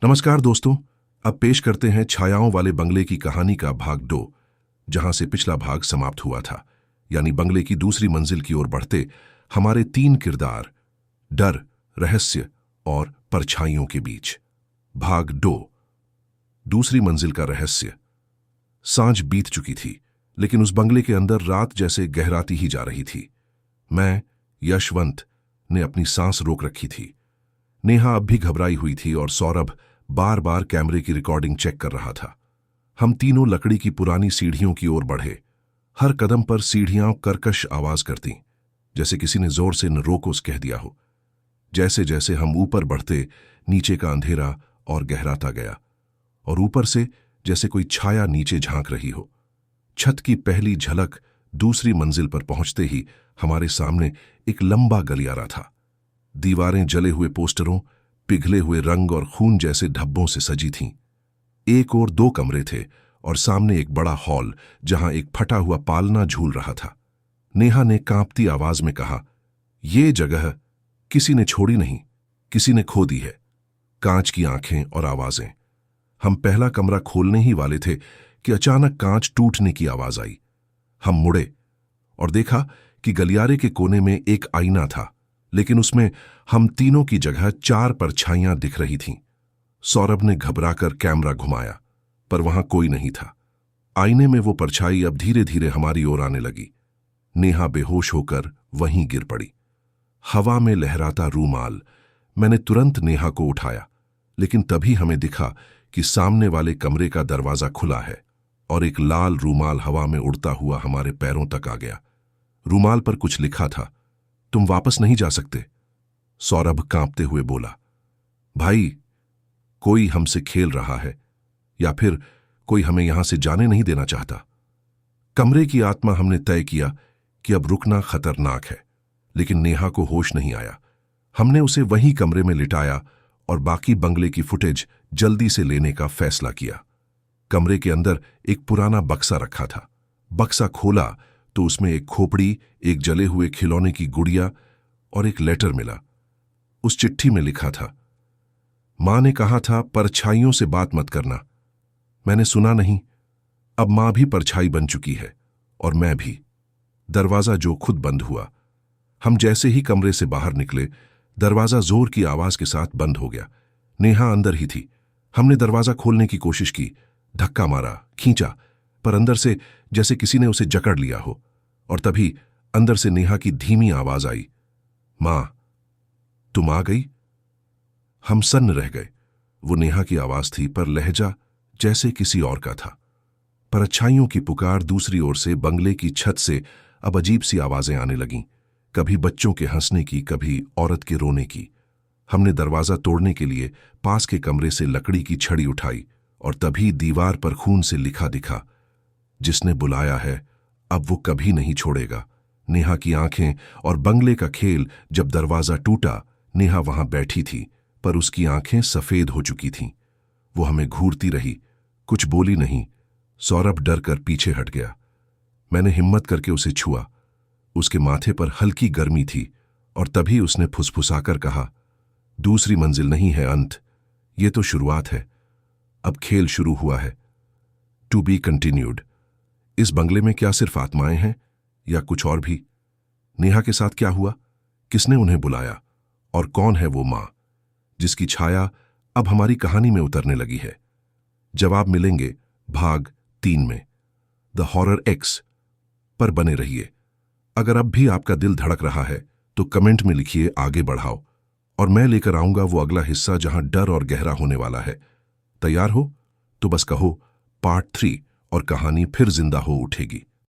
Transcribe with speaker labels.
Speaker 1: नमस्कार दोस्तों। अब पेश करते हैं छायाओं वाले बंगले की कहानी का भाग 2, जहां से पिछला भाग समाप्त हुआ था, यानी बंगले की दूसरी मंजिल की ओर बढ़ते हमारे 3 किरदार डर, रहस्य और परछाइयों के बीच। भाग 2, दूसरी मंजिल का रहस्य। सांझ बीत चुकी थी, लेकिन उस बंगले के अंदर रात जैसे गहराती ही जा रही थी। मैं, यशवंत, ने अपनी सांस रोक रखी थी। नेहा अब भी घबराई हुई थी और सौरभ बार बार कैमरे की रिकॉर्डिंग चेक कर रहा था। हम तीनों लकड़ी की पुरानी सीढ़ियों की ओर बढ़े। हर कदम पर सीढ़ियां कर्कश आवाज करतीं, जैसे किसी ने जोर से न रोकोस कह दिया हो। जैसे जैसे हम ऊपर बढ़ते, नीचे का अंधेरा और गहराता गया, और ऊपर से जैसे कोई छाया नीचे झांक रही हो। छत की पहली झलक दूसरी मंजिल पर पहुंचते ही हमारे सामने एक लंबा गलियारा था। दीवारें जले हुए पोस्टरों, पिघले हुए रंग और खून जैसे धब्बों से सजी थीं। एक और 2 कमरे थे और सामने एक बड़ा हॉल जहां एक फटा हुआ पालना झूल रहा था। नेहा ने कांपती आवाज में कहा, "ये जगह किसी ने छोड़ी नहीं, किसी ने खो दी है।" कांच की आंखें और आवाजें। हम पहला कमरा खोलने ही वाले थे कि अचानक कांच टूटने की आवाज आई। हम मुड़े और देखा कि गलियारे के कोने में एक आईना था, लेकिन उसमें हम तीनों की जगह 4 परछाइयां दिख रही थीं। सौरभ ने घबराकर कैमरा घुमाया, पर वहां कोई नहीं था। आईने में वो परछाई अब धीरे धीरे हमारी ओर आने लगी। नेहा बेहोश होकर वहीं गिर पड़ी। हवा में लहराता रूमाल। मैंने तुरंत नेहा को उठाया, लेकिन तभी हमें दिखा कि सामने वाले कमरे का दरवाजा खुला है और एक लाल रूमाल हवा में उड़ता हुआ हमारे पैरों तक आ गया। रूमाल पर कुछ लिखा था, "तुम वापस नहीं जा सकते।" सौरभ कांपते हुए बोला, "भाई, कोई हमसे खेल रहा है, या फिर कोई हमें यहां से जाने नहीं देना चाहता।" कमरे की आत्मा हमने तय किया कि अब रुकना खतरनाक है, लेकिन नेहा को होश नहीं आया। हमने उसे वहीं कमरे में लिटाया और बाकी बंगले की फुटेज जल्दी से लेने का फैसला किया। कमरे के अंदर एक पुराना बक्सा रखा था। बक्सा खोला तो उसमें एक खोपड़ी, एक जले हुए खिलौने की गुड़िया और एक लेटर मिला। उस चिट्ठी में लिखा था, "मां ने कहा था परछाइयों से बात मत करना। मैंने सुना नहीं। अब मां भी परछाई बन चुकी है और मैं भी।" दरवाजा जो खुद बंद हुआ। हम जैसे ही कमरे से बाहर निकले, दरवाजा जोर की आवाज के साथ बंद हो गया। नेहा अंदर ही थी। हमने दरवाजा खोलने की कोशिश की, धक्का मारा, खींचा, पर अंदर से जैसे किसी ने उसे जकड़ लिया हो। और तभी अंदर से नेहा की धीमी आवाज आई, "मां, तुम आ गई?" हम सन्न रह गए। वो नेहा की आवाज थी, पर लहजा जैसे किसी और का था। परछाइयों की पुकार दूसरी ओर से बंगले की छत से अब अजीब सी आवाजें आने लगीं, कभी बच्चों के हंसने की, कभी औरत के रोने की। हमने दरवाजा तोड़ने के लिए पास के कमरे से लकड़ी की छड़ी उठाई और तभी दीवार पर खून से लिखा दिखा, "जिसने बुलाया है अब वो कभी नहीं छोड़ेगा।" नेहा की आंखें और बंगले का खेल। जब दरवाजा टूटा, नेहा वहां बैठी थी, पर उसकी आंखें सफेद हो चुकी थीं। वो हमें घूरती रही, कुछ बोली नहीं। सौरभ डर कर पीछे हट गया। मैंने हिम्मत करके उसे छुआ। उसके माथे पर हल्की गर्मी थी और तभी उसने फुसफुसाकर कहा, "दूसरी मंजिल नहीं है अंत, ये तो शुरुआत है। अब खेल शुरू हुआ है। To be continued. इस बंगले में क्या सिर्फ आत्माएं हैं या कुछ और भी? नेहा के साथ क्या हुआ? किसने उन्हें बुलाया? और कौन है वो मां जिसकी छाया अब हमारी कहानी में उतरने लगी है?" जवाब मिलेंगे भाग 3 में, द हॉरर एक्स। पर बने रहिए। अगर अब भी आपका दिल धड़क रहा है तो कमेंट में लिखिए, आगे बढ़ाओ, और मैं लेकर आऊंगा वो अगला हिस्सा जहां डर और गहरा होने वाला है। तैयार हो तो बस कहो पार्ट 3 और कहानी फिर जिंदा हो उठेगी।